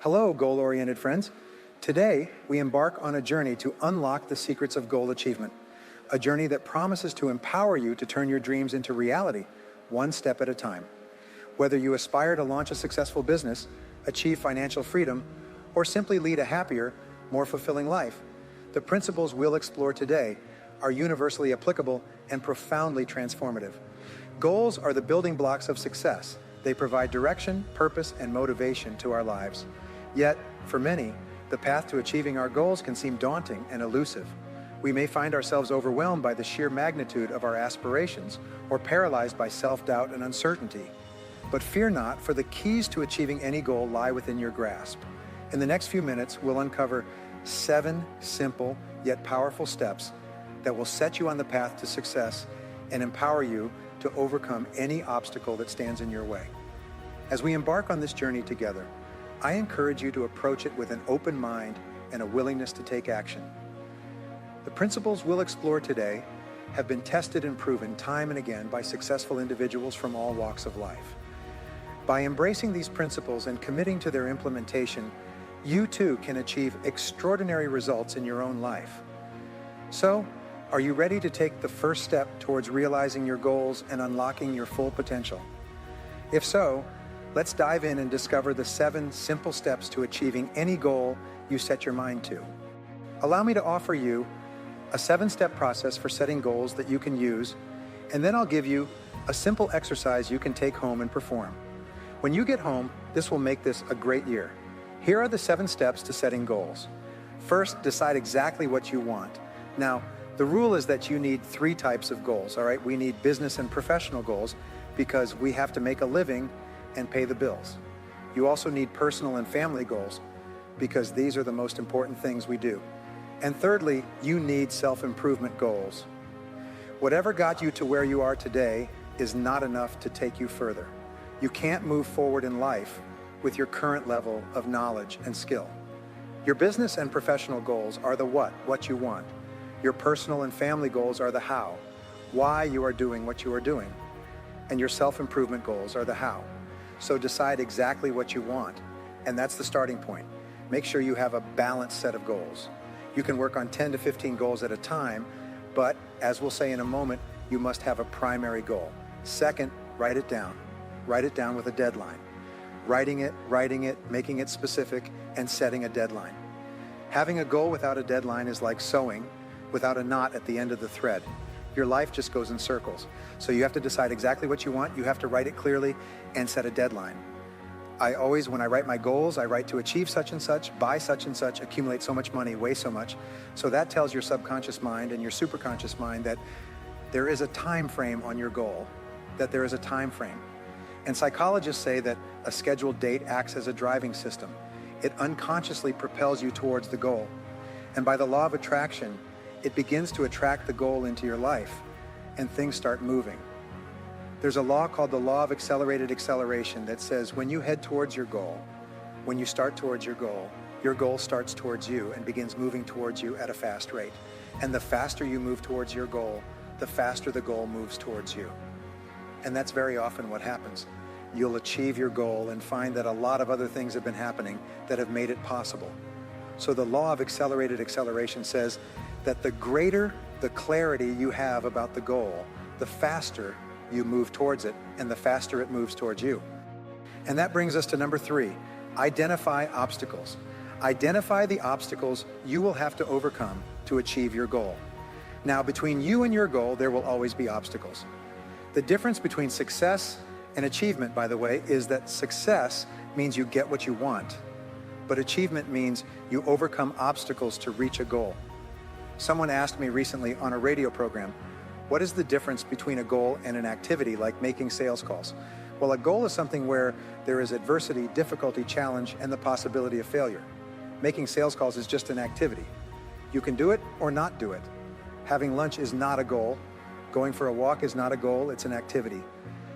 Hello, goal-oriented friends. Today, we embark on a journey to unlock the secrets of goal achievement, a journey that promises to empower you to turn your dreams into reality, one step at a time. Whether you aspire to launch a successful business, achieve financial freedom, or simply lead a happier, more fulfilling life, the principles we'll explore today are universally applicable and profoundly transformative. Goals are the building blocks of success. They provide direction, purpose, and motivation to our lives. Yet, for many, the path to achieving our goals can seem daunting and elusive. We may find ourselves overwhelmed by the sheer magnitude of our aspirations or paralyzed by self-doubt and uncertainty. But fear not, for the keys to achieving any goal lie within your grasp. In the next few minutes, we'll uncover 7 simple yet powerful steps that will set you on the path to success and empower you to overcome any obstacle that stands in your way. As we embark on this journey together, I encourage you to approach it with an open mind and a willingness to take action. The principles we'll explore today have been tested and proven time and again by successful individuals from all walks of life. By embracing these principles and committing to their implementation, you too can achieve extraordinary results in your own life. So, are you ready to take the first step towards realizing your goals and unlocking your full potential? If so, let's dive in and discover the 7 simple steps to achieving any goal you set your mind to. Allow me to offer you a 7-step process for setting goals that you can use, and then I'll give you a simple exercise you can take home and perform. When you get home, this will make this a great year. Here are the 7 steps to setting goals. First, decide exactly what you want. Now, the rule is that you need 3 types of goals, all right? We need business and professional goals because we have to make a living and pay the bills. You also need personal and family goals because these are the most important things we do. And thirdly, you need self-improvement goals. Whatever got you to where you are today is not enough to take you further. You can't move forward in life with your current level of knowledge and skill. Your business and professional goals are the what you want. Your personal and family goals are the how, why you are doing what you are doing. And your self-improvement goals are the how. So decide exactly what you want, and that's the starting point. Make sure you have a balanced set of goals. You can work on 10 to 15 goals at a time, but as we'll say in a moment, you must have a primary goal. Second, write it down. Write it down with a deadline. Writing it, making it specific, and setting a deadline. Having a goal without a deadline is like sewing without a knot at the end of the thread. Your life just goes in circles. So you have to decide exactly what you want, you have to write it clearly, and set a deadline. When I write my goals, I write to achieve such and such, buy such and such, accumulate so much money, weigh so much. So that tells your subconscious mind and your superconscious mind that there is a time frame on your goal, that there is a time frame. And psychologists say that a scheduled date acts as a driving system. It unconsciously propels you towards the goal. And by the law of attraction, it begins to attract the goal into your life, and things start moving. There's a law called the law of accelerated acceleration that says when you head towards your goal, when you start towards your goal starts towards you and begins moving towards you at a fast rate. And the faster you move towards your goal, the faster the goal moves towards you. And that's very often what happens. You'll achieve your goal and find that a lot of other things have been happening that have made it possible. So the law of accelerated acceleration says that the greater the clarity you have about the goal, the faster you move towards it, and the faster it moves towards you. And that brings us to number 3, identify obstacles. Identify the obstacles you will have to overcome to achieve your goal. Now, between you and your goal, there will always be obstacles. The difference between success and achievement, by the way, is that success means you get what you want, but achievement means you overcome obstacles to reach a goal. Someone asked me recently on a radio program, what is the difference between a goal and an activity like making sales calls? Well, a goal is something where there is adversity, difficulty, challenge, and the possibility of failure. Making sales calls is just an activity. You can do it or not do it. Having lunch is not a goal. Going for a walk is not a goal, it's an activity.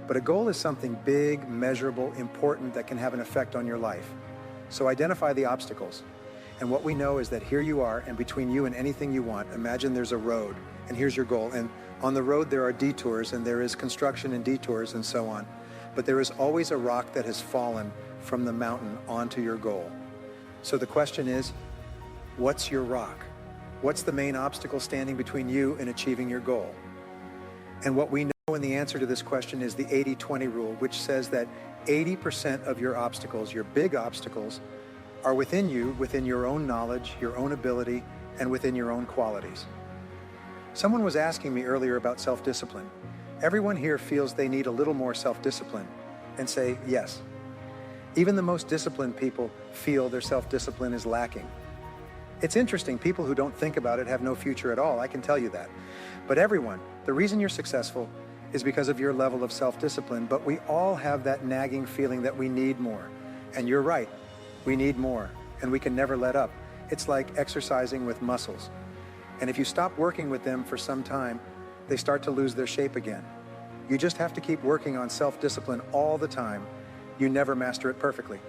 But a goal is something big, measurable, important that can have an effect on your life. So identify the obstacles. And what we know is that here you are, and between you and anything you want, imagine there's a road, and here's your goal. And on the road there are detours, and there is construction and detours and so on. But there is always a rock that has fallen from the mountain onto your goal. So the question is, what's your rock? What's the main obstacle standing between you and achieving your goal? And what we know in the answer to this question is the 80-20 rule, which says that 80% of your obstacles, your big obstacles, are within you, within your own knowledge, your own ability, and within your own qualities. Someone was asking me earlier about self-discipline. Everyone here feels they need a little more self-discipline, and say yes. Even the most disciplined people feel their self-discipline is lacking. It's interesting, people who don't think about it have no future at all, I can tell you that. But everyone, the reason you're successful is because of your level of self-discipline, but we all have that nagging feeling that we need more. And you're right, we need more, and we can never let up. It's like exercising with muscles. And if you stop working with them for some time, they start to lose their shape again. You just have to keep working on self-discipline all the time. You never master it perfectly.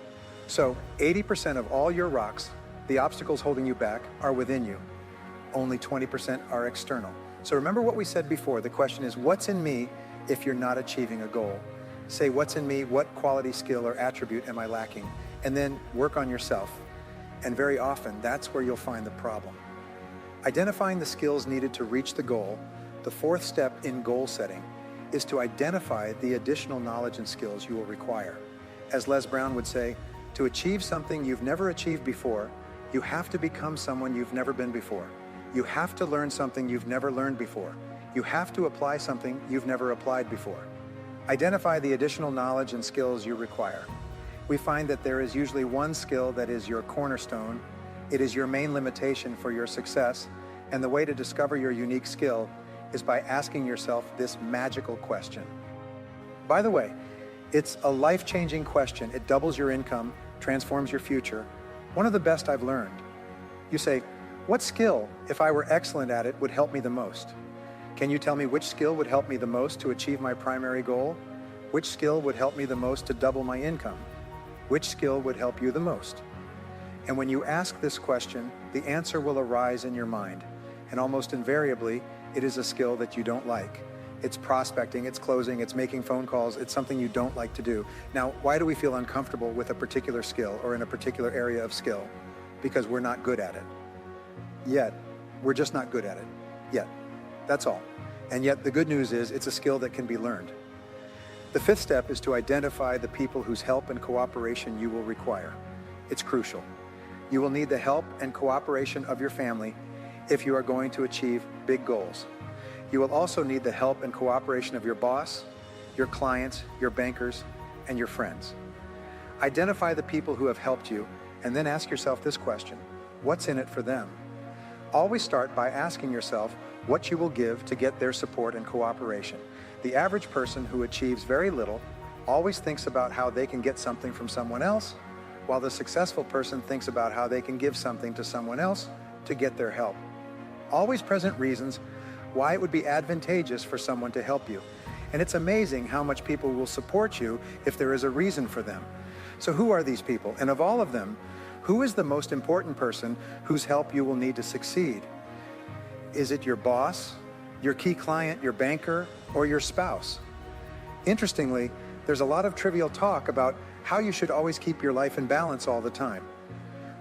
So 80% of all your rocks, the obstacles holding you back, are within you. Only 20% are external. So remember what we said before. The question is, what's in me if you're not achieving a goal? Say, what's in me? What quality, skill, or attribute am I lacking? And then work on yourself. And very often, that's where you'll find the problem. Identifying the skills needed to reach the goal, the fourth step in goal setting, is to identify the additional knowledge and skills you will require. As Les Brown would say, to achieve something you've never achieved before, you have to become someone you've never been before. You have to learn something you've never learned before. You have to apply something you've never applied before. Identify the additional knowledge and skills you require. We find that there is usually one skill that is your cornerstone. It is your main limitation for your success, and the way to discover your unique skill is by asking yourself this magical question. By the way, it's a life-changing question. It doubles your income, transforms your future. One of the best I've learned. You say, what skill, if I were excellent at it, would help me the most? Can you tell me which skill would help me the most to achieve my primary goal? Which skill would help me the most to double my income? Which skill would help you the most? And when you ask this question, the answer will arise in your mind. And almost invariably, it is a skill that you don't like. It's prospecting, it's closing, it's making phone calls, it's something you don't like to do. Now, why do we feel uncomfortable with a particular skill or in a particular area of skill? Because we're not good at it. Yet, we're just not good at it. Yet. That's all. And yet the good news is it's a skill that can be learned. The fifth step is to identify the people whose help and cooperation you will require. It's crucial. You will need the help and cooperation of your family if you are going to achieve big goals. You will also need the help and cooperation of your boss, your clients, your bankers, and your friends. Identify the people who have helped you, and then ask yourself this question: what's in it for them? Always start by asking yourself what you will give to get their support and cooperation. The average person who achieves very little always thinks about how they can get something from someone else, while the successful person thinks about how they can give something to someone else to get their help. Always present reasons why it would be advantageous for someone to help you. And it's amazing how much people will support you if there is a reason for them. So who are these people? And of all of them, who is the most important person whose help you will need to succeed? Is it your boss, your key client, your banker, or your spouse? Interestingly, there's a lot of trivial talk about how you should always keep your life in balance all the time.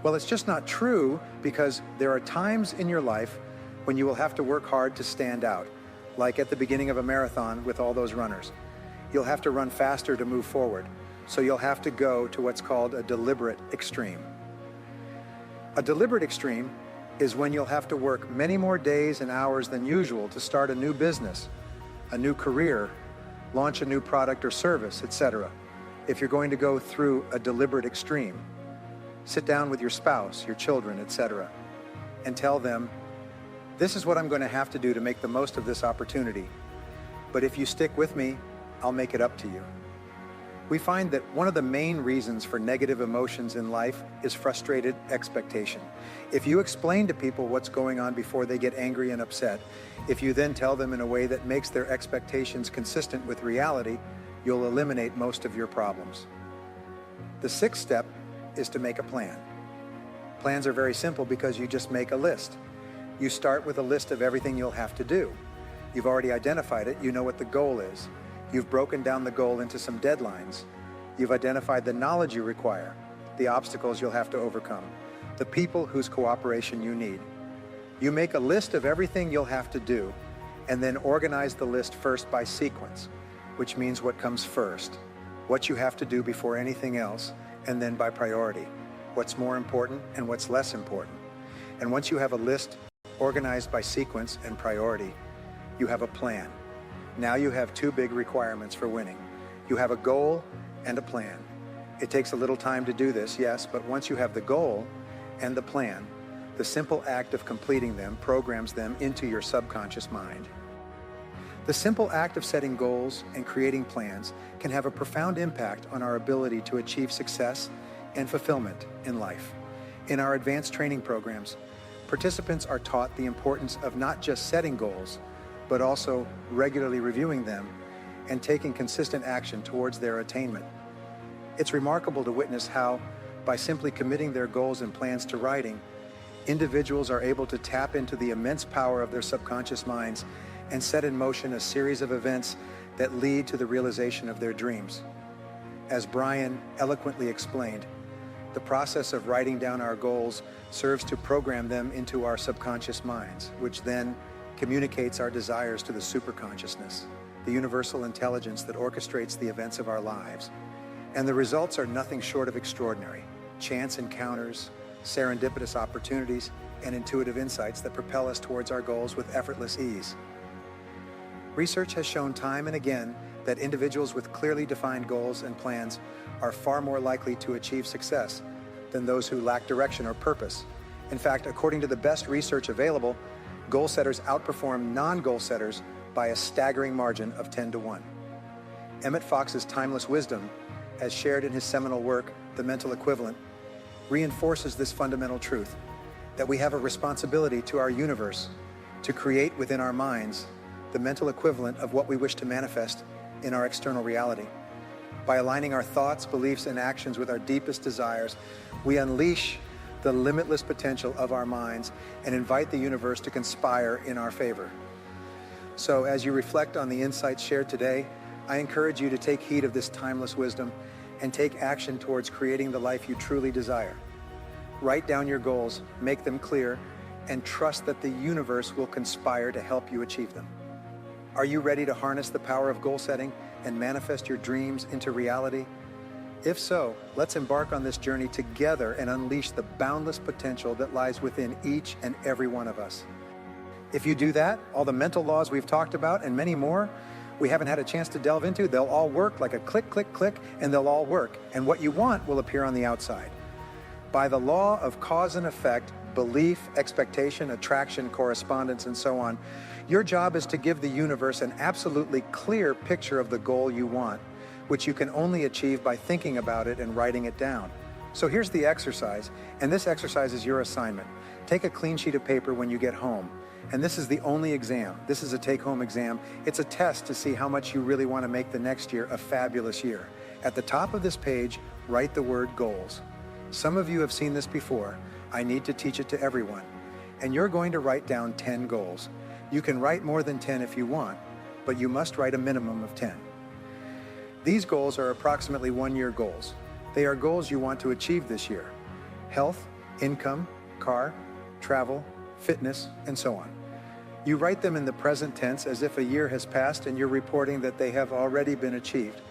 Well, it's just not true, because there are times in your life when you will have to work hard to stand out, like at the beginning of a marathon with all those runners. You'll have to run faster to move forward, so you'll have to go to what's called a deliberate extreme. A deliberate extreme is when you'll have to work many more days and hours than usual to start a new business, a new career, launch a new product or service, etc. If you're going to go through a deliberate extreme, sit down with your spouse, your children, etc., and tell them, this is what I'm going to have to do to make the most of this opportunity. But if you stick with me, I'll make it up to you. We find that one of the main reasons for negative emotions in life is frustrated expectation. If you explain to people what's going on before they get angry and upset, if you then tell them in a way that makes their expectations consistent with reality, you'll eliminate most of your problems. The sixth step is to make a plan. Plans are very simple because you just make a list. You start with a list of everything you'll have to do. You've already identified it, you know what the goal is. You've broken down the goal into some deadlines. You've identified the knowledge you require, the obstacles you'll have to overcome. the people whose cooperation you need. You make a list of everything you'll have to do, and then organize the list first by sequence, which means what comes first, what you have to do before anything else, and then by priority, what's more important and what's less important. And once you have a list organized by sequence and priority, you have a plan. Now you have two big requirements for winning. You have a goal and a plan. It takes a little time to do this, yes, but once you have the goal and the plan, the simple act of completing them programs them into your subconscious mind. The simple act of setting goals and creating plans can have a profound impact on our ability to achieve success and fulfillment in life. In our advanced training programs, participants are taught the importance of not just setting goals, but also regularly reviewing them and taking consistent action towards their attainment. It's remarkable to witness how, by simply committing their goals and plans to writing, individuals are able to tap into the immense power of their subconscious minds and set in motion a series of events that lead to the realization of their dreams. As Brian eloquently explained, the process of writing down our goals serves to program them into our subconscious minds, which then communicates our desires to the superconsciousness, the universal intelligence that orchestrates the events of our lives. And the results are nothing short of extraordinary. Chance encounters, serendipitous opportunities, and intuitive insights that propel us towards our goals with effortless ease. Research has shown time and again that individuals with clearly defined goals and plans are far more likely to achieve success than those who lack direction or purpose. In fact, according to the best research available, goal setters outperform non-goal setters by a staggering margin of 10-1. Emmett Fox's timeless wisdom, as shared in his seminal work, The Mental Equivalent, reinforces this fundamental truth, that we have a responsibility to our universe to create within our minds the mental equivalent of what we wish to manifest in our external reality. By aligning our thoughts, beliefs, and actions with our deepest desires, we unleash the limitless potential of our minds and invite the universe to conspire in our favor. So as you reflect on the insights shared today, I encourage you to take heed of this timeless wisdom and take action towards creating the life you truly desire. Write down your goals, make them clear, and trust that the universe will conspire to help you achieve them. Are you ready to harness the power of goal setting and manifest your dreams into reality? If so, let's embark on this journey together and unleash the boundless potential that lies within each and every one of us. If you do that, all the mental laws we've talked about and many more we haven't had a chance to delve into, they'll all work like a click, click, click, and they'll all work. And what you want will appear on the outside. By the law of cause and effect, belief, expectation, attraction, correspondence, and so on, your job is to give the universe an absolutely clear picture of the goal you want, which you can only achieve by thinking about it and writing it down. So here's the exercise, and this exercise is your assignment. Take a clean sheet of paper when you get home. And this is the only exam. This is a take-home exam. It's a test to see how much you really want to make the next year a fabulous year. At the top of this page, write the word goals. Some of you have seen this before. I need to teach it to everyone. And you're going to write down 10 goals. You can write more than 10 if you want, but you must write a minimum of 10. These goals are approximately one-year goals. They are goals you want to achieve this year. Health, income, car, travel, fitness, and so on. You write them in the present tense as if a year has passed and you're reporting that they have already been achieved.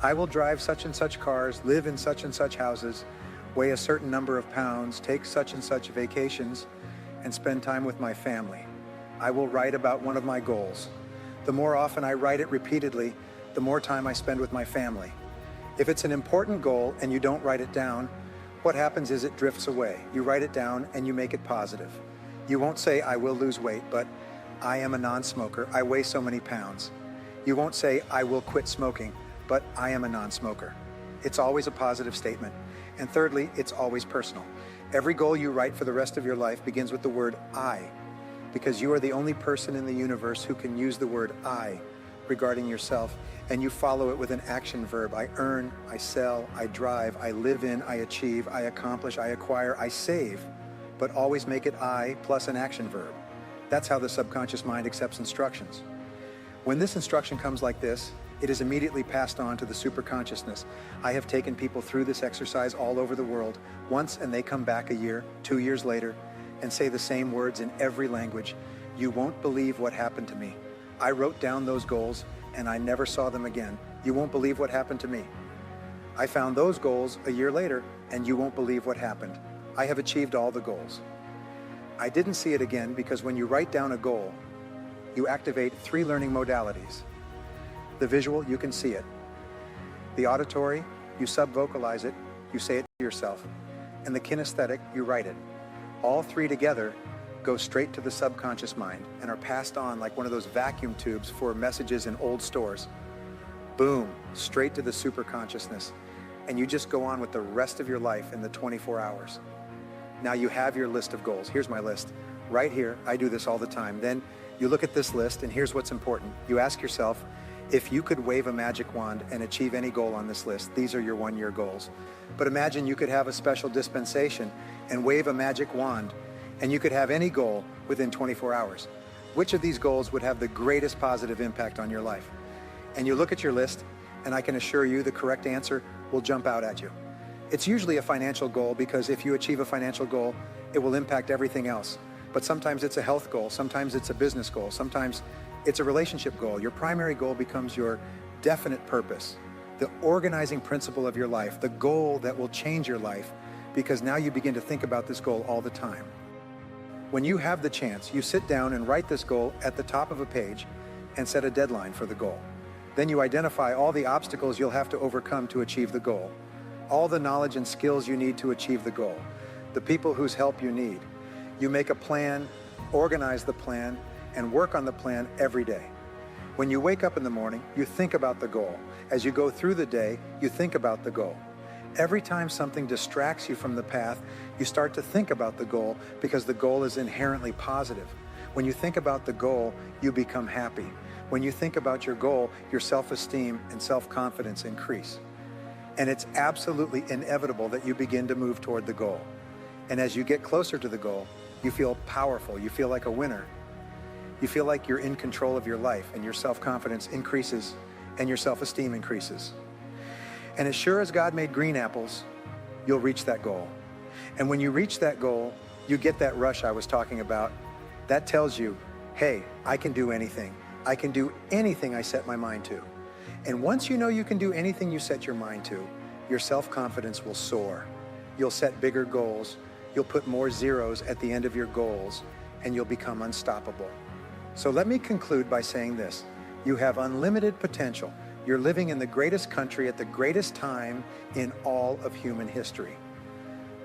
I will drive such and such cars, live in such and such houses, weigh a certain number of pounds, take such and such vacations, and spend time with my family. I will write about one of my goals. The more often I write it repeatedly, the more time I spend with my family. If it's an important goal and you don't write it down, what happens is it drifts away. You write it down and you make it positive. You won't say, I will lose weight, but I am a non-smoker. I weigh so many pounds. You won't say, I will quit smoking, but I am a non-smoker. It's always a positive statement. And thirdly, it's always personal. Every goal you write for the rest of your life begins with the word I, because you are the only person in the universe who can use the word I regarding yourself, and you follow it with an action verb. I earn, I sell, I drive, I live in, I achieve, I accomplish, I acquire, I save, but always make it I plus an action verb. That's how the subconscious mind accepts instructions. When this instruction comes like this, It is immediately passed on to the superconsciousness. I have taken people through this exercise all over the world once, and they come back a year, 2 years later, and say the same words in every language. You won't believe what happened to me. I wrote down those goals and I never saw them again. You won't believe what happened to me. I found those goals a year later and you won't believe what happened. I have achieved all the goals. I didn't see it again because when you write down a goal, you activate 3 learning modalities. The visual, you can see it. The auditory, you sub-vocalize it, you say it to yourself. And the kinesthetic, you write it. All 3 together go straight to the subconscious mind and are passed on like one of those vacuum tubes for messages in old stores. Boom, straight to the superconsciousness. And you just go on with the rest of your life in the 24 hours. Now you have your list of goals. Here's my list. Right here, I do this all the time. Then you look at this list and here's what's important. You ask yourself, if you could wave a magic wand and achieve any goal on this list, these are your 1-year goals. But imagine you could have a special dispensation and wave a magic wand and you could have any goal within 24 hours. Which of these goals would have the greatest positive impact on your life? And you look at your list, and I can assure you the correct answer will jump out at you. It's usually a financial goal because if you achieve a financial goal, it will impact everything else. But sometimes it's a health goal, sometimes it's a business goal, sometimes it's a relationship goal. Your primary goal becomes your definite purpose, the organizing principle of your life, the goal that will change your life, because now you begin to think about this goal all the time. When you have the chance, you sit down and write this goal at the top of a page and set a deadline for the goal. Then you identify all the obstacles you'll have to overcome to achieve the goal, all the knowledge and skills you need to achieve the goal, the people whose help you need. You make a plan, organize the plan, and work on the plan every day. When you wake up in the morning, you think about the goal. As you go through the day, you think about the goal. Every time something distracts you from the path, you start to think about the goal because the goal is inherently positive. When you think about the goal, you become happy. When you think about your goal, your self-esteem and self-confidence increase. And it's absolutely inevitable that you begin to move toward the goal. And as you get closer to the goal, you feel powerful, you feel like a winner. You feel like you're in control of your life and your self-confidence increases and your self-esteem increases. And as sure as God made green apples, you'll reach that goal. And when you reach that goal, you get that rush I was talking about. That tells you, hey, I can do anything. I can do anything I set my mind to. And once you know you can do anything you set your mind to, your self-confidence will soar. You'll set bigger goals. You'll put more zeros at the end of your goals, and you'll become unstoppable. So let me conclude by saying this. You have unlimited potential. You're living in the greatest country at the greatest time in all of human history.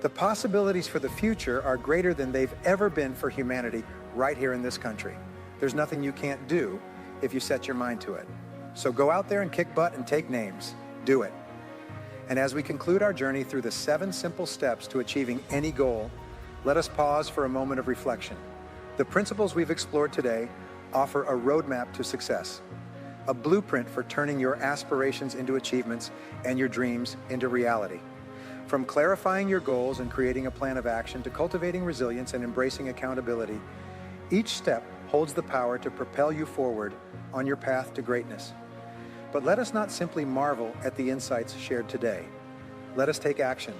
The possibilities for the future are greater than they've ever been for humanity right here in this country. There's nothing you can't do if you set your mind to it. So go out there and kick butt and take names. Do it. And as we conclude our journey through the 7 simple steps to achieving any goal, let us pause for a moment of reflection. The principles we've explored today offer a roadmap to success, a blueprint for turning your aspirations into achievements and your dreams into reality. From clarifying your goals and creating a plan of action to cultivating resilience and embracing accountability, each step holds the power to propel you forward on your path to greatness. But let us not simply marvel at the insights shared today. Let us take action.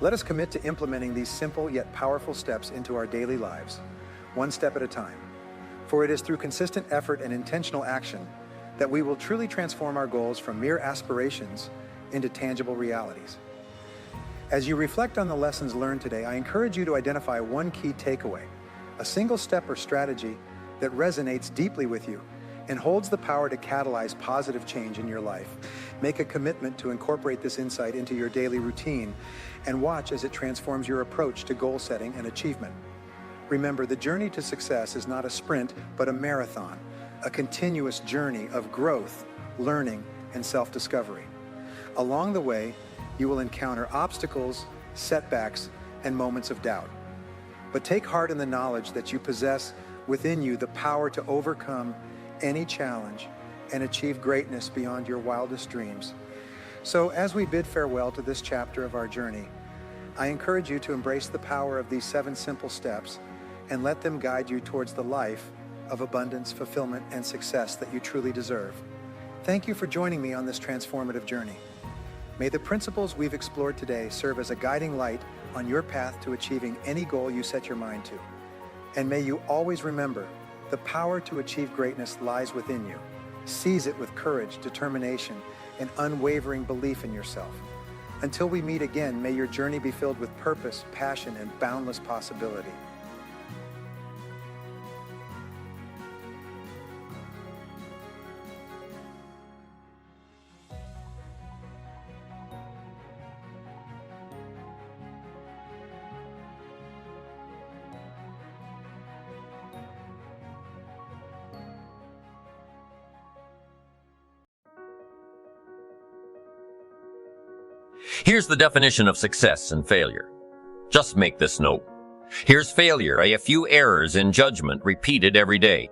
Let us commit to implementing these simple yet powerful steps into our daily lives, one step at a time. For it is through consistent effort and intentional action that we will truly transform our goals from mere aspirations into tangible realities. As you reflect on the lessons learned today, I encourage you to identify one key takeaway, a single step or strategy that resonates deeply with you and holds the power to catalyze positive change in your life. Make a commitment to incorporate this insight into your daily routine and watch as it transforms your approach to goal setting and achievement. Remember, the journey to success is not a sprint, but a marathon, a continuous journey of growth, learning, and self-discovery. Along the way, you will encounter obstacles, setbacks, and moments of doubt. But take heart in the knowledge that you possess within you the power to overcome any challenge and achieve greatness beyond your wildest dreams. So as we bid farewell to this chapter of our journey, I encourage you to embrace the power of these 7 simple steps and let them guide you towards the life of abundance, fulfillment, and success that you truly deserve. Thank you for joining me on this transformative journey. May the principles we've explored today serve as a guiding light on your path to achieving any goal you set your mind to. And may you always remember, the power to achieve greatness lies within you. Seize it with courage, determination, and unwavering belief in yourself. Until we meet again, may your journey be filled with purpose, passion, and boundless possibility. Here's the definition of success and failure. Just make this note. Here's failure, a few errors in judgment repeated every day.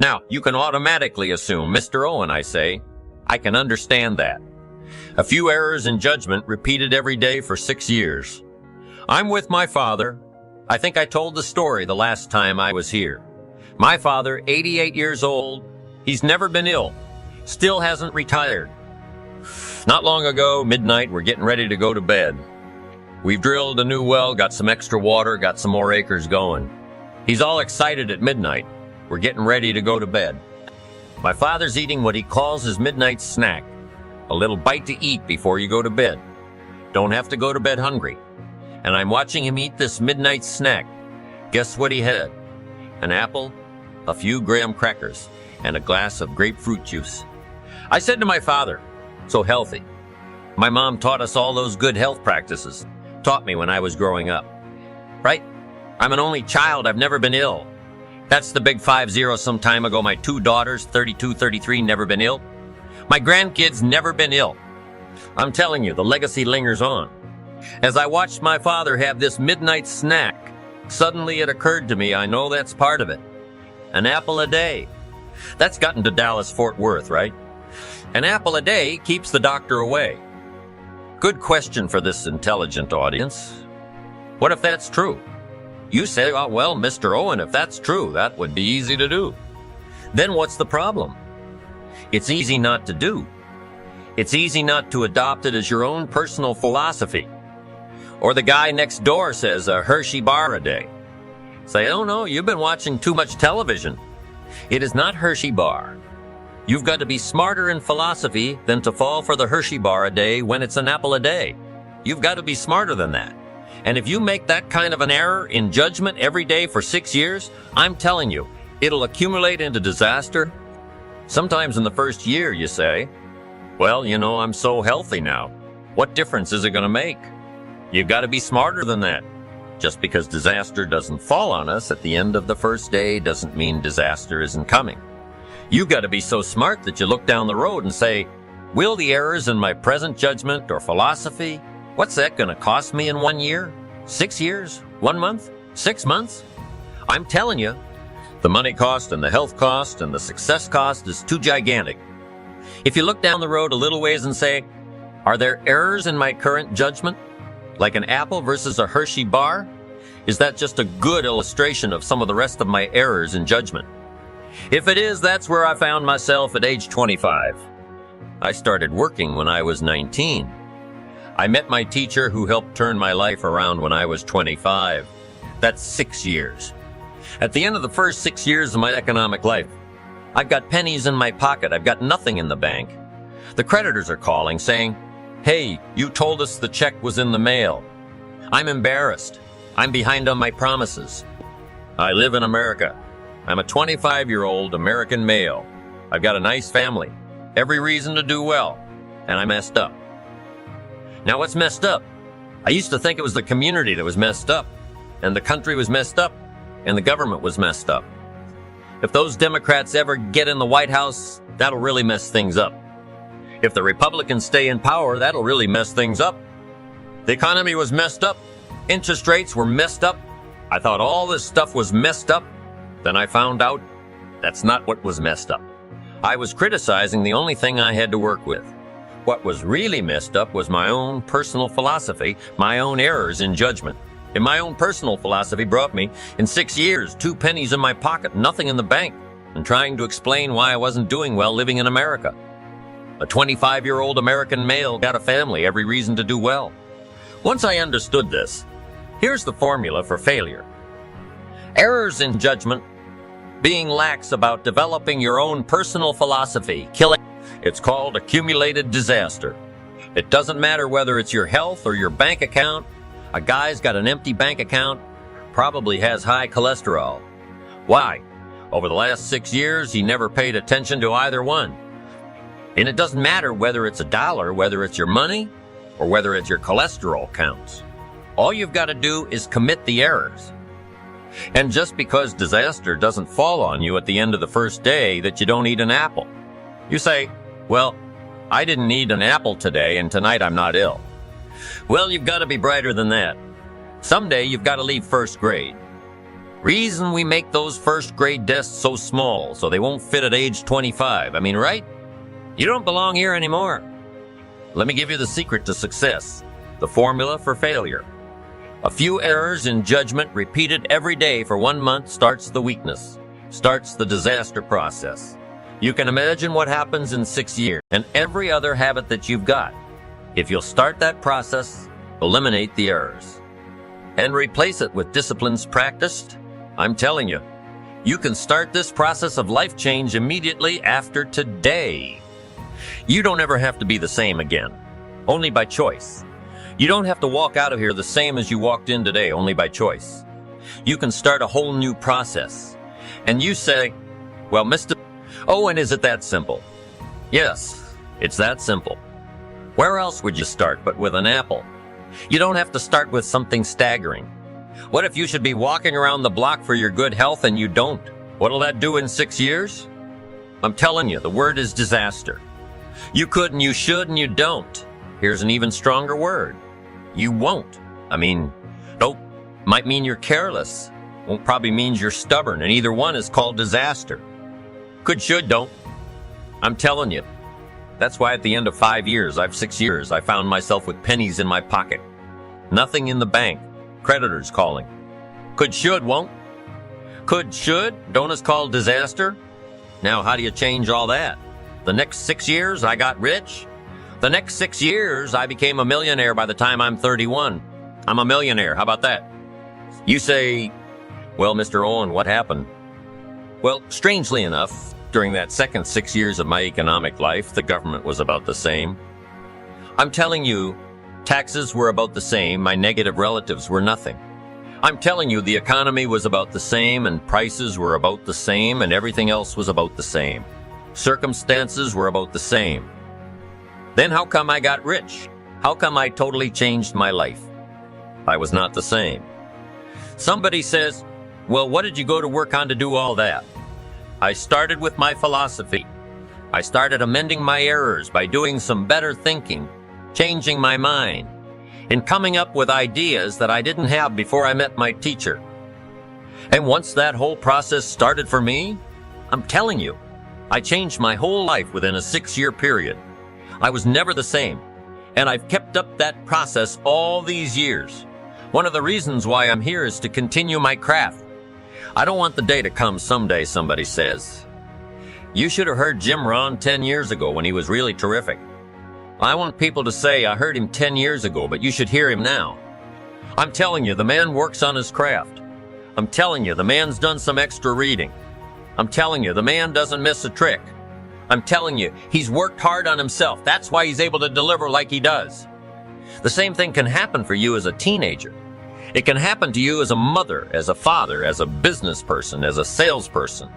Now, you can automatically assume, Mr. Owen, I say, I can understand that. A few errors in judgment repeated every day for 6 years. I'm with my father. I think I told the story the last time I was here. My father, 88 years old, he's never been ill, still hasn't retired. Not long ago, midnight, we're getting ready to go to bed. We've drilled a new well, got some extra water, got some more acres going. He's all excited at midnight. We're getting ready to go to bed. My father's eating what he calls his midnight snack, a little bite to eat before you go to bed. Don't have to go to bed hungry. And I'm watching him eat this midnight snack. Guess what he had? An apple, a few graham crackers, and a glass of grapefruit juice. I said to my father, so healthy. My mom taught us all those good health practices, taught me when I was growing up. Right? I'm an only child, I've never been ill. That's the big 5-0 some time ago. My 2 daughters, 32, 33, never been ill. My grandkids never been ill. I'm telling you, the legacy lingers on. As I watched my father have this midnight snack, suddenly it occurred to me, I know that's part of it. An apple a day. That's gotten to Dallas-Fort Worth, right? An apple a day keeps the doctor away. Good question for this intelligent audience. What if that's true? You say, oh, well, Mr. Owen, if that's true, that would be easy to do. Then what's the problem? It's easy not to do. It's easy not to adopt it as your own personal philosophy. Or the guy next door says a Hershey bar a day. Say, oh no, you've been watching too much television. It is not Hershey bar. You've got to be smarter in philosophy than to fall for the Hershey bar a day when it's an apple a day. You've got to be smarter than that. And if you make that kind of an error in judgment every day for 6 years, I'm telling you, it'll accumulate into disaster. Sometimes in the first year you say, well, you know, I'm so healthy now. What difference is it going to make? You've got to be smarter than that. Just because disaster doesn't fall on us at the end of the first day doesn't mean disaster isn't coming. You've got to be so smart that you look down the road and say, will the errors in my present judgment or philosophy, what's that going to cost me in 1 year, 6 years, 1 month, 6 months? I'm telling you, the money cost and the health cost and the success cost is too gigantic. If you look down the road a little ways and say, are there errors in my current judgment? Like an apple versus a Hershey bar? Is that just a good illustration of some of the rest of my errors in judgment? If it is, that's where I found myself at age 25. I started working when I was 19. I met my teacher who helped turn my life around when I was 25. That's 6 years. At the end of the first 6 years of my economic life, I've got pennies in my pocket. I've got nothing in the bank. The creditors are calling saying, hey, you told us the check was in the mail. I'm embarrassed. I'm behind on my promises. I live in America. I'm a 25-year-old American male. I've got a nice family, every reason to do well, and I messed up. Now what's messed up? I used to think it was the community that was messed up, and the country was messed up, and the government was messed up. If those Democrats ever get in the White House, that'll really mess things up. If the Republicans stay in power, that'll really mess things up. The economy was messed up. Interest rates were messed up. I thought all this stuff was messed up. Then I found out that's not what was messed up. I was criticizing the only thing I had to work with. What was really messed up was my own personal philosophy, my own errors in judgment. And my own personal philosophy brought me, in 6 years, 2 pennies in my pocket, nothing in the bank, and trying to explain why I wasn't doing well living in America. A 25-year-old American male got a family, every reason to do well. Once I understood this, here's the formula for failure. Errors in judgment, being lax about developing your own personal philosophy, killing. It's called accumulated disaster. It doesn't matter whether it's your health or your bank account. A guy's got an empty bank account, probably has high cholesterol. Why? Over the last 6 years, he never paid attention to either one. And it doesn't matter whether it's a dollar, whether it's your money, or whether it's your cholesterol counts. All you've got to do is commit the errors. And just because disaster doesn't fall on you at the end of the first day that you don't eat an apple. You say, well, I didn't eat an apple today and tonight I'm not ill. Well, you've got to be brighter than that. Someday you've got to leave first grade. Reason we make those first grade desks so small so they won't fit at age 25. I mean, right? You don't belong here anymore. Let me give you the secret to success, the formula for failure. A few errors in judgment repeated every day for 1 month starts the weakness, starts the disaster process. You can imagine what happens in 6 years and every other habit that you've got. If you'll start that process, eliminate the errors, and replace it with disciplines practiced, I'm telling you, you can start this process of life change immediately after today. You don't ever have to be the same again, only by choice. You don't have to walk out of here the same as you walked in today, only by choice. You can start a whole new process. And you say, well, Mr. Oh, and is it that simple? Yes, it's that simple. Where else would you start but with an apple? You don't have to start with something staggering. What if you should be walking around the block for your good health and you don't? What'll that do in 6 years? I'm telling you, the word is disaster. You could and you should and you don't. Here's an even stronger word. You won't. I mean, nope. Might mean you're careless. Won't probably means you're stubborn, and either one is called disaster. Could, should, don't. I'm telling you. That's why at the end of 5 years, 6 years, I found myself with pennies in my pocket. Nothing in the bank. Creditors calling. Could, should, won't. Could, should, don't is called disaster. Now, how do you change all that? The next 6 years, I got rich. The next 6 years, I became a millionaire by the time I'm 31. I'm a millionaire. How about that? You say, well, Mr. Owen, what happened? Well, strangely enough, during that second 6 years of my economic life, the government was about the same. I'm telling you, taxes were about the same. My negative relatives were nothing. I'm telling you, the economy was about the same, and prices were about the same, and everything else was about the same. Circumstances were about the same. Then how come I got rich? How come I totally changed my life? I was not the same. Somebody says, well, what did you go to work on to do all that? I started with my philosophy. I started amending my errors by doing some better thinking, changing my mind, and coming up with ideas that I didn't have before I met my teacher. And once that whole process started for me, I'm telling you, I changed my whole life within a 6-year period. I was never the same, and I've kept up that process all these years. One of the reasons why I'm here is to continue my craft. I don't want the day to come someday somebody says, you should have heard Jim Rohn 10 years ago when he was really terrific. I want people to say, I heard him 10 years ago, but you should hear him now. I'm telling you, the man works on his craft. I'm telling you, the man's done some extra reading. I'm telling you, the man doesn't miss a trick. I'm telling you, he's worked hard on himself. That's why he's able to deliver like he does. The same thing can happen for you as a teenager. It can happen to you as a mother, as a father, as a business person, as a salesperson.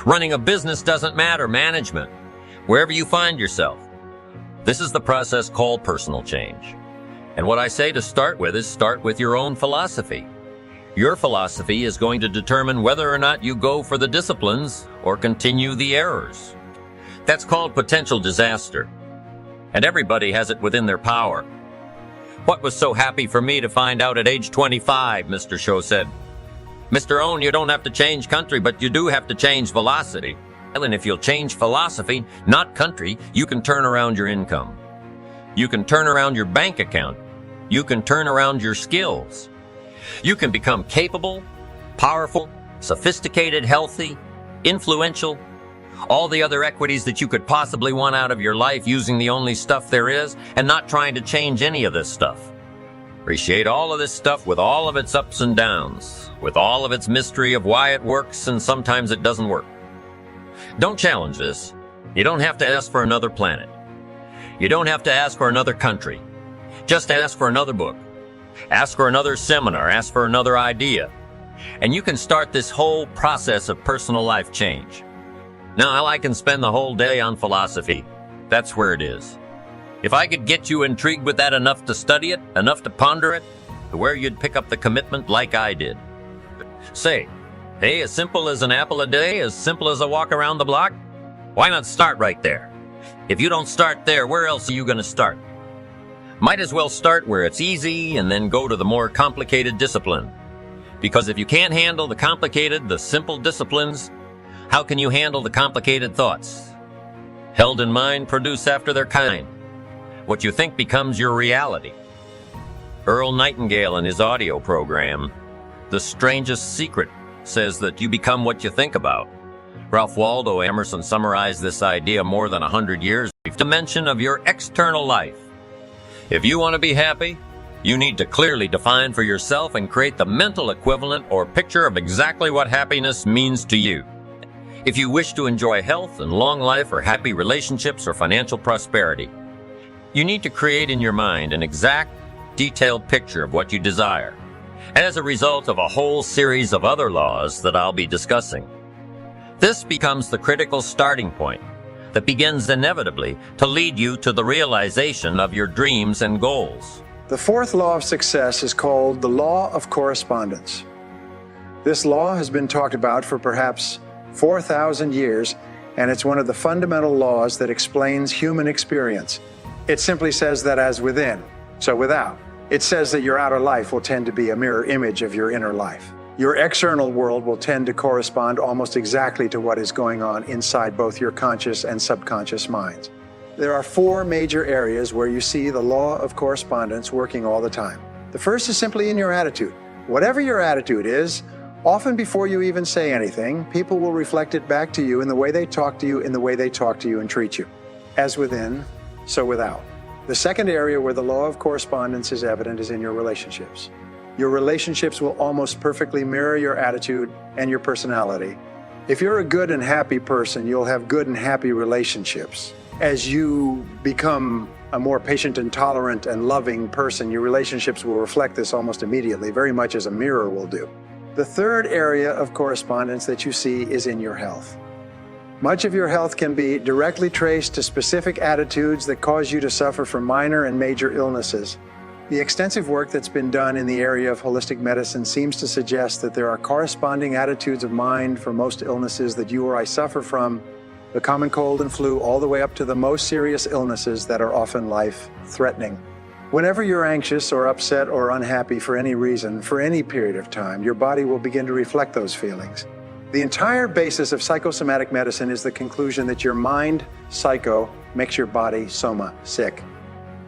Running a business doesn't matter, management, wherever you find yourself. This is the process called personal change. And what I say to start with is start with your own philosophy. Your philosophy is going to determine whether or not you go for the disciplines or continue the errors. That's called potential disaster. And everybody has it within their power. What was so happy for me to find out at age 25, Mr. Show said. Mr. Owen, you don't have to change country, but you do have to change velocity. And if you'll change philosophy, not country, you can turn around your income. You can turn around your bank account. You can turn around your skills. You can become capable, powerful, sophisticated, healthy, influential, all the other equities that you could possibly want out of your life using the only stuff there is and not trying to change any of this stuff. Appreciate all of this stuff with all of its ups and downs, with all of its mystery of why it works and sometimes it doesn't work. Don't challenge this. You don't have to ask for another planet. You don't have to ask for another country. Just ask for another book. Ask for another seminar. Ask for another idea. And you can start this whole process of personal life change. Now, I can spend the whole day on philosophy. That's where it is. If I could get you intrigued with that enough to study it, enough to ponder it, to where you'd pick up the commitment like I did. Say, hey, as simple as an apple a day, as simple as a walk around the block? Why not start right there? If you don't start there, where else are you going to start? Might as well start where it's easy and then go to the more complicated discipline. Because if you can't handle the complicated, the simple disciplines, how can you handle the complicated thoughts? Held in mind produce after their kind. What you think becomes your reality. Earl Nightingale in his audio program, The Strangest Secret, says that you become what you think about. Ralph Waldo Emerson summarized this idea more than 100 years ago. Dimension of your external life. If you want to be happy, you need to clearly define for yourself and create the mental equivalent or picture of exactly what happiness means to you. If you wish to enjoy health and long life or happy relationships or financial prosperity, you need to create in your mind an exact, detailed picture of what you desire, as a result of a whole series of other laws that I'll be discussing. This becomes the critical starting point that begins inevitably to lead you to the realization of your dreams and goals. The fourth law of success is called the law of correspondence. This law has been talked about for perhaps 4,000 years, and it's one of the fundamental laws that explains human experience. It simply says that as within, so without. It says that your outer life will tend to be a mirror image of your inner life. Your external world will tend to correspond almost exactly to what is going on inside both your conscious and subconscious minds. There are four major areas where you see the law of correspondence working all the time. The first is simply in your attitude. Whatever your attitude is, often before you even say anything, people will reflect it back to you in the way they talk to you, in the way they talk to you and treat you. As within, so without. The second area where the law of correspondence is evident is in your relationships. Your relationships will almost perfectly mirror your attitude and your personality. If you're a good and happy person, you'll have good and happy relationships. As you become a more patient and tolerant and loving person, your relationships will reflect this almost immediately, very much as a mirror will do. The third area of correspondence that you see is in your health. Much of your health can be directly traced to specific attitudes that cause you to suffer from minor and major illnesses. The extensive work that's been done in the area of holistic medicine seems to suggest that there are corresponding attitudes of mind for most illnesses that you or I suffer from, the common cold and flu, all the way up to the most serious illnesses that are often life-threatening. Whenever you're anxious or upset or unhappy for any reason, for any period of time, your body will begin to reflect those feelings. The entire basis of psychosomatic medicine is the conclusion that your mind, psycho, makes your body, soma, sick.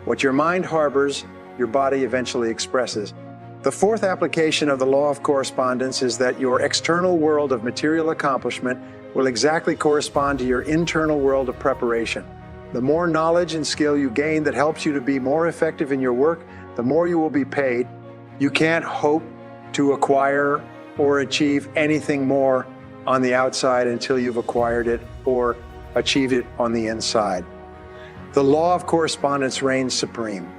What your mind harbors, your body eventually expresses. The fourth application of the law of correspondence is that your external world of material accomplishment will exactly correspond to your internal world of preparation. The more knowledge and skill you gain that helps you to be more effective in your work, the more you will be paid. You can't hope to acquire or achieve anything more on the outside until you've acquired it or achieved it on the inside. The law of correspondence reigns supreme.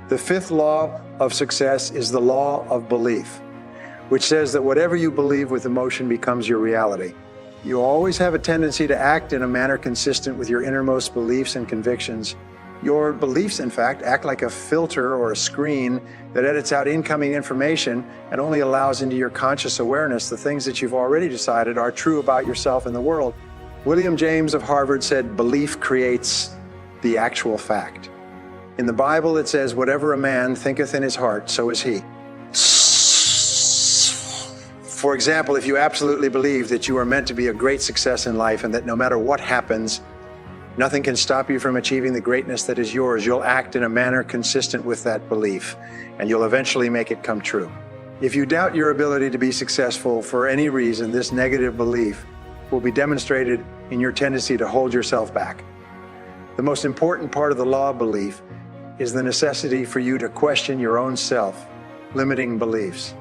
The fifth law of success is the law of belief, which says that whatever you believe with emotion becomes your reality. You always have a tendency to act in a manner consistent with your innermost beliefs and convictions. Your beliefs, in fact, act like a filter or a screen that edits out incoming information and only allows into your conscious awareness the things that you've already decided are true about yourself and the world. William James of Harvard said, "Belief creates the actual fact." In the Bible, it says, "Whatever a man thinketh in his heart, so is he." For example, if you absolutely believe that you are meant to be a great success in life and that no matter what happens, nothing can stop you from achieving the greatness that is yours, you'll act in a manner consistent with that belief, and you'll eventually make it come true. If you doubt your ability to be successful for any reason, this negative belief will be demonstrated in your tendency to hold yourself back. The most important part of the law of belief is the necessity for you to question your own self-limiting beliefs.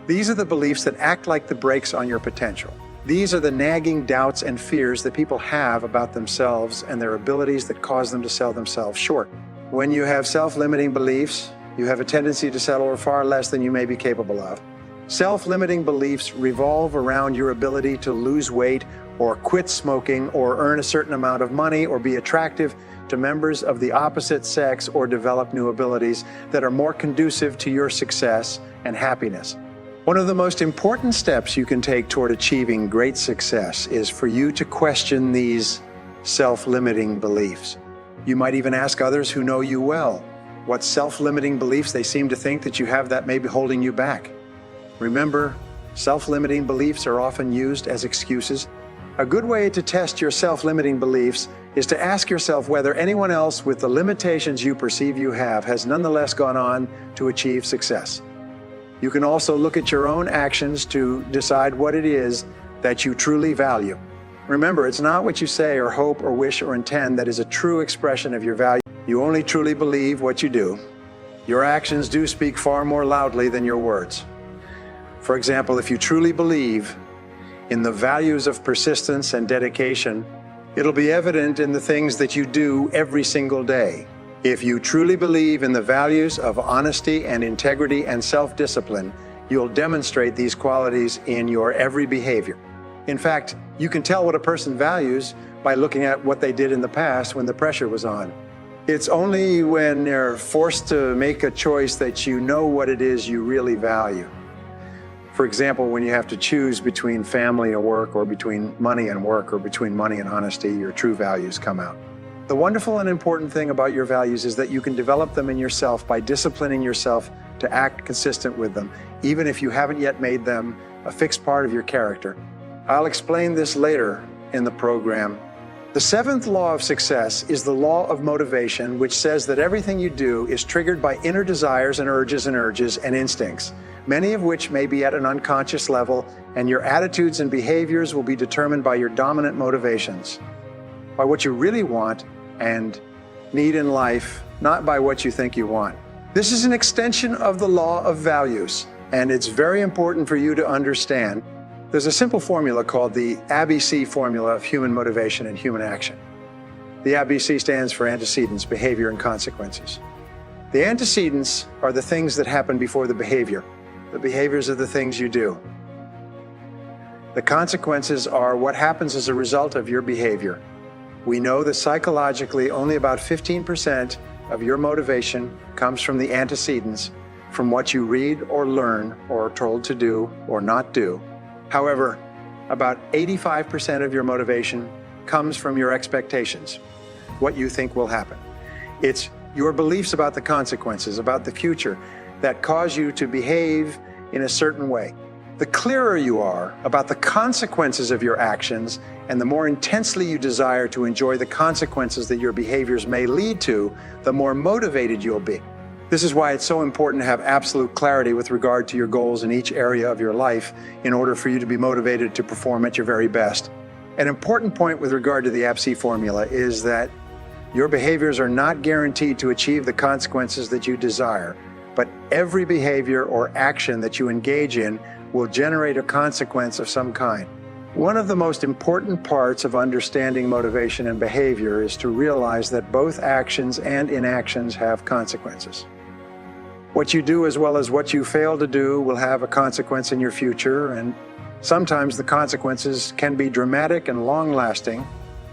These are the beliefs that act like the brakes on your potential. These are the nagging doubts and fears that people have about themselves and their abilities that cause them to sell themselves short. When you have self-limiting beliefs, you have a tendency to settle for far less than you may be capable of. Self-limiting beliefs revolve around your ability to lose weight or quit smoking or earn a certain amount of money or be attractive to members of the opposite sex or develop new abilities that are more conducive to your success and happiness. One of the most important steps you can take toward achieving great success is for you to question these self-limiting beliefs. You might even ask others who know you well what self-limiting beliefs they seem to think that you have that may be holding you back. Remember, self-limiting beliefs are often used as excuses. A good way to test your self-limiting beliefs is to ask yourself whether anyone else with the limitations you perceive you have has nonetheless gone on to achieve success. You can also look at your own actions to decide what it is that you truly value. Remember, it's not what you say or hope or wish or intend that is a true expression of your value. You only truly believe what you do. Your actions do speak far more loudly than your words. For example, if you truly believe in the values of persistence and dedication, it'll be evident in the things that you do every single day. If you truly believe in the values of honesty and integrity and self-discipline, you'll demonstrate these qualities in your every behavior. In fact, you can tell what a person values by looking at what they did in the past when the pressure was on. It's only when they're forced to make a choice that you know what it is you really value. For example, when you have to choose between family and work, or between money and work, or between money and honesty, your true values come out. The wonderful and important thing about your values is that you can develop them in yourself by disciplining yourself to act consistent with them, even if you haven't yet made them a fixed part of your character. I'll explain this later in the program. The seventh law of success is the law of motivation, which says that everything you do is triggered by inner desires and urges and instincts, many of which may be at an unconscious level, and your attitudes and behaviors will be determined by your dominant motivations, by what you really want and need in life, not by what you think you want. This is an extension of the law of values, and it's very important for you to understand. There's a simple formula called the ABC formula of human motivation and human action. The ABC stands for antecedents, behavior, and consequences. The antecedents are the things that happen before the behavior. The behaviors are the things you do. The consequences are what happens as a result of your behavior. We know that psychologically only about 15% of your motivation comes from the antecedents, from what you read or learn or are told to do or not do. However, about 85% of your motivation comes from your expectations, what you think will happen. It's your beliefs about the consequences, about the future, that cause you to behave in a certain way. The clearer you are about the consequences of your actions, and the more intensely you desire to enjoy the consequences that your behaviors may lead to, the more motivated you'll be. This is why it's so important to have absolute clarity with regard to your goals in each area of your life in order for you to be motivated to perform at your very best. An important point with regard to the ABC formula is that your behaviors are not guaranteed to achieve the consequences that you desire, but every behavior or action that you engage in will generate a consequence of some kind. One of the most important parts of understanding motivation and behavior is to realize that both actions and inactions have consequences. What you do as well as what you fail to do will have a consequence in your future, and sometimes the consequences can be dramatic and long-lasting.